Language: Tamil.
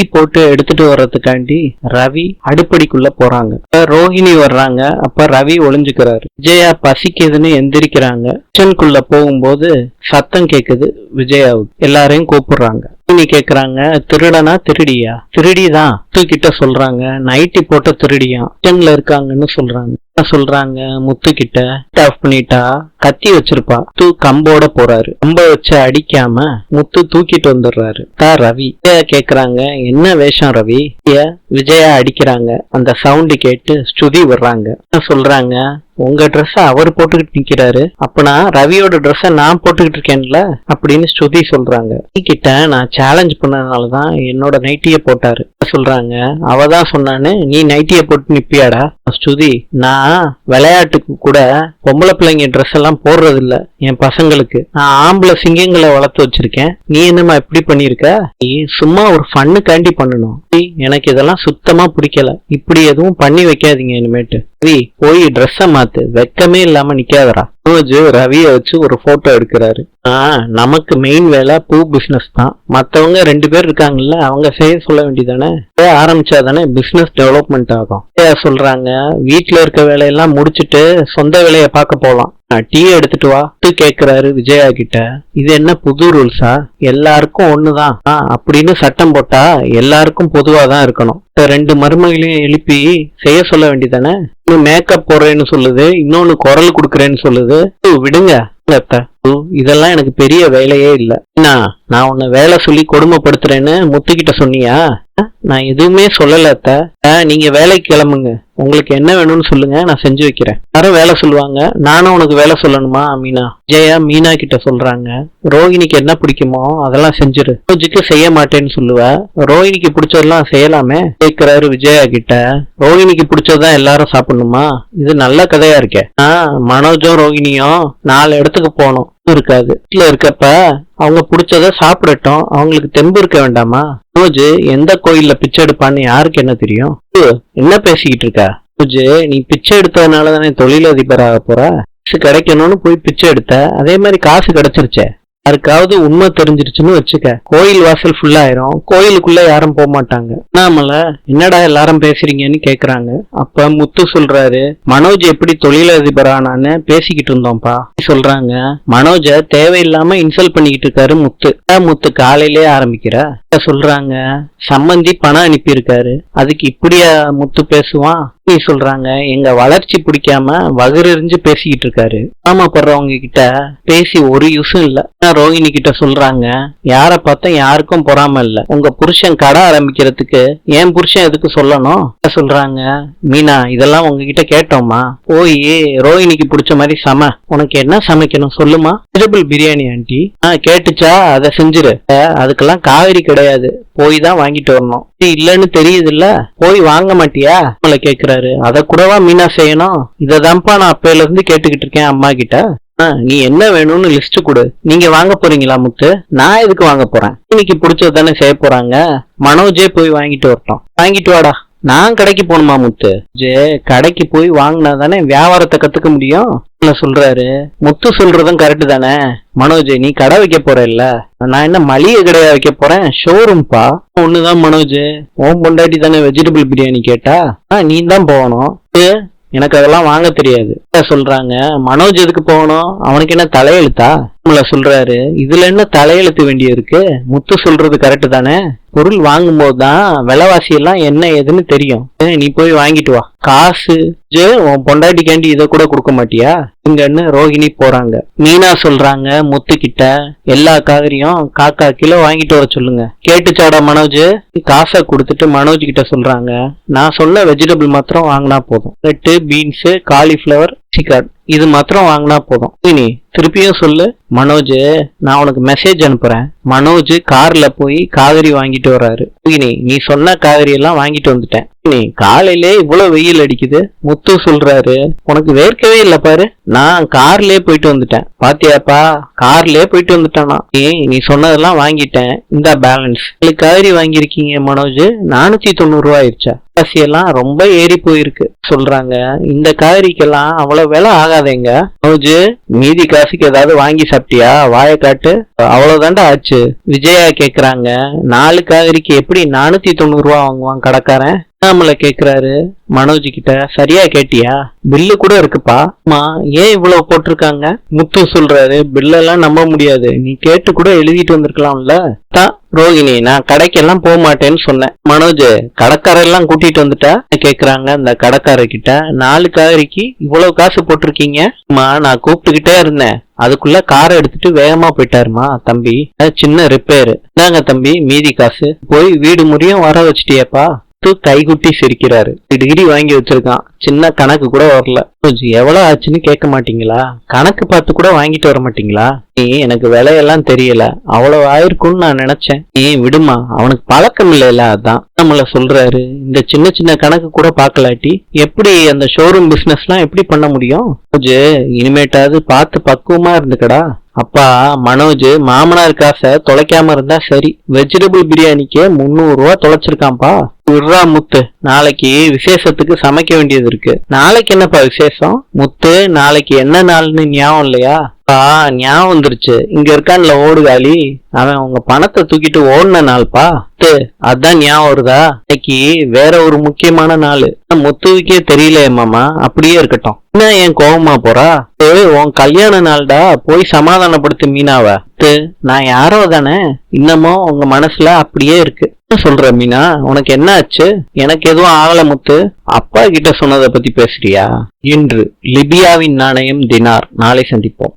டீ போட்டு எடுத்துட்டு வர்றதுக்காண்டி ரவி அடுப்படிக்குள்ள போறாங்க. ரோஹிணி வர்றாங்க. அப்ப ரவி ஒளிஞ்சுக்கிறாரு. விஜயா பசிக்குதுன்னு எந்திரிக்கிறாங்க. கிச்சனுக்குள்ள போகும்போது சத்தம் கேக்குது விஜயாவுக்கு. எல்லாரையும் கூப்பிடுறாங்க. ரோஹிணி கேக்குறாங்க, திருடனா திருடியா? திருடிதான் கிட்ட சொல்றாங்க. நைட்டி போட்ட திருடியா கிச்சன்ல இருக்காங்கன்னு சொல்றாங்க. முத்து கிட்ட ஆஃப் பண்ணிட்டா கத்தி வச்சிருப்பா. முத்து கம்போட போறாரு. கம்ப வச்சு அடிக்காம முத்து தூக்கிட்டு வந்துடுறாரு. ரவி கேக்குறாங்க, என்ன வேஷம் ரவி? விஜயா அடிக்கிறாங்க. அந்த சவுண்டு கேட்டு ஸ்ருதி வர்றாங்க. சொல்றாங்க, உங்க ட்ரெஸ் அவர் போட்டுக்கிட்டு நிக்கிறாரு, அப்பனா ரவியோட ட்ரெஸ் நான் போட்டுக்கிட்டு இருக்கேன்ல அப்படின்னு ஸ்ருதி சொல்றாங்க. கிட்ட நான் சேலஞ்ச் பண்ணதுனாலதான் என்னோட நைட்டிய போட்டாரு சொல்றாங்க. அவதான் சொன்னான்னு நீ நைட்டிய போட்டு நிப்பியாடா? ஸ்ருதி, நான் விளையாட்டுக்கு கூட பொம்பளை பிள்ளைங்க ட்ரெஸ் எல்லாம் போடுறது இல்ல என் பசங்களுக்கு. நான் ஆம்பளை சிங்கங்களை வளர்த்து வச்சிருக்கேன். நீ என்னமா இப்படி பண்ணிருக்க? நீ சும்மா ஒரு ஃபன்னுக்காண்டி பண்ணணும். எனக்கு இதெல்லாம் சுத்தமா பிடிக்கல. இப்படி எதுவும் பண்ணி வைக்காதீங்க இனிமேட்டு. போய் ட்ரெஸ்ஸ மாத்து, வெக்கமே இல்லாம நிக்காதரா. ரவிய வச்சு ஒரு போட்டோ எடுக்கிறாரு. நமக்கு மெயின் வேலை பூ பிசினஸ் தான். மத்தவங்க 2 பேர் இருக்காங்கல்ல, அவங்க செய்ய சொல்ல வேண்டியதானே. ஆரம்பிச்சாதானே பிசினஸ் டெவலப்மெண்ட் ஆகும். சொல்றாங்க, வீட்டுல இருக்க வேலையெல்லாம் முடிச்சுட்டு சொந்த வேலைய பார்க்க போலாம். டீ எடுத்துட்டு வா கேக்குறாரு விஜயா கிட்ட. இது என்ன புது ரூல்ஸா? எல்லாருக்கும் ஒண்ணுதான் அப்படின்னு சட்டம் போட்டா எல்லாருக்கும் பொதுவாதான் இருக்கணும். 2 மருமகளையும் எழுப்பி செய்ய சொல்ல வேண்டியதானே. மேக்கப் போடுறேன்னு சொல்லுது, இன்னொன்னு குரல் குடுக்கறேன்னு சொல்லுது. விடுங்க இதெல்லாம் எனக்கு பெரிய வேலையே இல்ல. நான் உன்னை வேலை சொல்லி கொடுமைப்படுத்துறேன்னு முத்துக்கிட்ட சொன்னியா? நான் எதுவுமே சொல்லல அத்த. நீங்க வேலைக்கு கிளம்புங்க. உங்களுக்கு என்ன வேணும்னு சொல்லுங்க, நான் செஞ்சு வைக்கிறேன். யாரும் வேலை சொல்லுவாங்க, நானும் உனக்கு வேலை சொல்லணுமா? மீனா விஜயா மீனா கிட்ட சொல்றாங்க. ரோஹிணிக்கு என்ன பிடிக்குமோ அதெல்லாம் செஞ்சிரு. ரோஜுக்கு செய்ய மாட்டேன்னு சொல்லுவ, ரோஹிணிக்கு பிடிச்சதெல்லாம் செய்யலாமே கேக்குறாரு விஜயா கிட்ட. ரோஹிணிக்கு பிடிச்சதான் எல்லாரும் சாப்பிடணுமா? இது நல்ல கதையா இருக்கே. மனோஜும் ரோஹிணியும் 4 இடத்துக்கு போகணும் இருக்காது. வீட்டுல இருக்கப்ப அவங்க பிடிச்சத சாப்பிடட்டும். அவங்களுக்கு தெம்பு இருக்க வேண்டாமா? ரோஜு எந்த கோயில்ல பிச்சை எடுப்பான்னு யாருக்கு என்ன தெரியும்? என்ன பேசிக்கிட்டு இருக்கா? ரோஜு, நீ பிச்சை எடுத்ததுனாலதானே தொழிலதிபர் ஆக போற. காசு கிடைக்கணும்னு போய் பிச்சை எடுத்த, அதே மாதிரி காசு கிடைச்சிருச்சே. யாருக்காவது உண்மை தெரிஞ்சிருச்சுன்னு வச்சுக்க, கோயில் வாசல் ஃபுல்லாயிரும். கோயிலுக்குள்ள யாரும் போக மாட்டாங்க. நாமல என்னடா எல்லாரும் பேசுறீங்கன்னு கேக்குறாங்க. அப்ப முத்து சொல்றாரு, மனோஜ் எப்படி தொழிலதிபர் ஆனான்னு பேசிக்கிட்டு இருந்தோம்ப்பா சொல்றாங்க. மனோஜ தேவையில்லாம இன்சல்ட் பண்ணிக்கிட்டு இருக்காரு முத்து. முத்து காலையிலே ஆரம்பிக்கிற சொல்றாங்க. சம்பந்தி பணம் அனுப்பி இருக்காரு, அதுக்கு இப்படியா முத்து பேசுவான்? சொல்றாங்க, எங்க வளர்ச்சி பிடிக்காம வகுறிஞ்சு பேசிக்கிட்டு இருக்காரு. ஆமா படுறவங்க கிட்ட பேசி ஒரு யூஸும் இல்ல. ரோஹிணி கிட்ட சொல்றாங்க, யார பார்த்தா யாருக்கும் பொறாம இல்ல. உங்க புருஷன் கடை ஆரம்பிக்கிறதுக்கு என் புருஷன் எதுக்கு சொல்லணும் சொல்றாங்க. மீனா, இதெல்லாம் உங்ககிட்ட கேட்டோமா? போய் ரோஹிணிக்கு பிடிச்ச மாதிரி சம. உனக்கு என்ன சமைக்கணும் சொல்லுமா? Vegetable biryani aunty. கேட்டுச்சா? அதை செஞ்சிரு. அதுக்கெல்லாம் காவேரி கிடையாது, போய் தான் வாங்கிட்டு வரணும். இல்லன்னு தெரியுது இல்ல, போய் வாங்க மாட்டியா கேக்குறாரு. அத கூடவா மீனா செய்யணும்? இததான்ப்பா நான் அப்பையில இருந்து கேட்டுக்கிட்டு இருக்கேன் அம்மா கிட்ட. நீ என்ன வேணும்னு லிஸ்ட் கொடு. நீங்க வாங்க போறீங்களா முத்து? நான் எதுக்கு வாங்க போறேன்? இன்னைக்கு பிடிச்சது தானே செய்ய போறாங்க. மனோஜே போய் வாங்கிட்டு வரட்டும். வாங்கிட்டு வாடா. நான் கடைக்கு போகணுமா முத்து? கடைக்கு போய் வாங்கினா தானே வியாபாரத்தை கத்துக்க முடியும் சொல்றாரு. முத்து சொல்றதும் கரெக்ட் தானே. மனோஜ், நீ கடை வைக்க போற இல்ல, நான் என்ன மளிகை கடையா வைக்க போறேன்? ஷோரூம்பா. ஒண்ணுதான் மனோஜ், உன் பொண்டாட்டி தானே வெஜிடபிள் பிரியாணி கேட்டா, நீ தான் போகணும். எனக்கு அதெல்லாம் வாங்க தெரியாது சொல்றாங்க. மனோஜ் எதுக்கு போகணும்? அவனுக்கு என்ன தலையெழுத்தா சொல்றாரு. இதுல என்ன தலையெழுத்து வேண்டிய இருக்கு? முத்து சொல்றது கரெக்ட் தானே. பொருள் வாங்கும் போதுதான் விலைவாசி எல்லாம் என்ன ஏதுன்னு தெரியும். நீ போய் வாங்கிட்டு வா. காசு உன் பொண்டாட்டிக்காண்டி இதை கூட கொடுக்க மாட்டியா இங்கன்னு ரோஹிணி போறாங்க. மீனா சொல்றாங்க முத்து கிட்ட, எல்லா காய்கறியும் காக்கா கிலோ வாங்கிட்டு வர சொல்லுங்க. கேட்டுச்சாடா மனோஜ்? காசை கொடுத்துட்டு மனோஜ் கிட்ட சொல்றாங்க, நான் சொன்ன வெஜிடபிள் மாத்திரம் வாங்கினா போதும். கேரட், பீன்ஸ், காலிஃபிளவர், சிக்கன் இது மாத்திரம் வாங்கினா போதும். நீ திருப்பியும் சொல்லு. மனோஜ், நான் உனக்கு மெசேஜ் அனுப்புறேன். மனோஜ் கார்ல போய் காய்கறி வாங்கிட்டு வர்றாரு. நீ சொன்ன காய்கறி எல்லாம் வாங்கிட்டு வந்துட்டேன். நீ காலையிலே இவ்வளவு வெயில் அடிக்குது. முத்து சொல்றாரு, உனக்கு வேர்க்கவே இல்ல பாரு, நான் கார்லயே போயிட்டு வந்துட்டேன். பாத்தியாப்பா, கார்லயே போயிட்டு வந்துட்டானா. நீ சொன்னதெல்லாம் வாங்கிட்டேன், இந்த பேலன்ஸ். காய்கறி வாங்கியிருக்கீங்க மனோஜ், 490 ரூபாய் ஆயிடுச்சா? எல்லாம் ரொம்ப ஏறி போயிருக்கு சொல்றாங்க. இந்த காய்கறிக்கெல்லாம் அவ்வளவு விலை ஆகாதேங்க மனோஜ். மீதி காசுக்கு ஏதாவது வாங்கி சாப்பிட்டியா? வாயை காட்டு. அவ்வளவுதாண்டா ஆச்சு. விஜயா கேக்குறாங்க, 4 காய்கறிக்கு எப்படி 490 ரூபா வாங்குவான் கடைக்காரன்? நம்மள கேக்குறாரு மனோஜ் கிட்ட, சரியா கேட்டியா? பில்லு கூட இருக்குப்பா. அம்மா, ஏன் இவ்வளவு போட்டிருக்காங்க? முத்து சொல்றாரு, பில்லெல்லாம் நம்ப முடியாது, நீ கேட்டு கூட எழுதிட்டு வந்திருக்கலாம்ல. ரோகிணி, நான் கடைக்கெல்லாம் போக மாட்டேன்னு சொன்னேன். மனோஜ், கடைக்காரெல்லாம் கூட்டிட்டு வந்துட்டா கேக்குறாங்க அந்த கடைக்காரர்கிட்ட. 4 காய்கறிக்கு இவ்வளவு காசு போட்டிருக்கீங்க? அம்மா, நான் கூப்பிட்டுக்கிட்டே இருந்தேன், அதுக்குள்ள காரை எடுத்துட்டு வேகமா போயிட்டாருமா தம்பி. சின்ன ரிப்பேரு. நாங்க தம்பி மீதி காசு. போய் வீடு முறையும் வர வச்சுட்டியப்பா. கைகுட்டி சிரிக்கிறாரு. டிகிரி வாங்கி வச்சிருக்கான், சின்ன கணக்கு கூட வரல. எவ்வளவு ஆச்சுன்னு கேட்க மாட்டீங்களா? கணக்கு பார்த்து கூட வாங்கிட்டு வர மாட்டீங்களா? நீ எனக்கு விலையெல்லாம் தெரியல, அவ்வளவு ஆயிருக்கும்னு நான் நினைச்சேன். நீ விடுமா, அவனுக்கு பழக்கம் இல்லைல்ல, அதான் நம்மள சொல்றாரு. இந்த சின்ன சின்ன கணக்கு கூட பாக்கலாட்டி எப்படி அந்த ஷோரூம் பிசினஸ் எல்லாம் எப்படி பண்ண முடியும்? இனிமேட்டாவது பார்த்து பக்குவமா இருந்துக்கடா. அப்பா, மனோஜ் மாமனார் காசை தொலைக்காம இருந்தா சரி. வெஜிடபிள் பிரியாணிக்கு 300 ரூபா தொலைச்சிருக்கான்பா. விட்றா முத்து, நாளைக்கு விசேஷத்துக்கு சமைக்க வேண்டியது இருக்கு. நாளைக்கு என்னப்பா விசேஷம்? முத்து, நாளைக்கு என்ன நாள்னு ஞாபகம் இல்லையா? ஞாபகம் வந்துருச்சு. இங்க இருக்கான்ல ஓடுகாலி, அவன் உங்க பணத்தை தூக்கிட்டு ஓடின நாள்பா. அதான் ஞாபகம் வருதா? இன்னைக்கு வேற ஒரு முக்கியமான நாள். முத்துவுக்கே தெரியல மாமா. அப்படியே இருக்கட்டும். என்ன ஏன் கோபமா போறா? உன் கல்யாண நாள்டா, போய் சமாதானப்படுத்து மீனாவ. நான் யாரோ தானே, இன்னமும் உங்க மனசுல அப்படியே இருக்கு. சொல்ற மீனா, உனக்கு என்ன ஆச்சு? எனக்கு எதுவும் ஆகல முத்து. அப்பா கிட்ட சொன்னதை பத்தி பேசுறியா? இன்று லிபியாவின் நாணயம் தினார். நாளை சந்திப்போம்.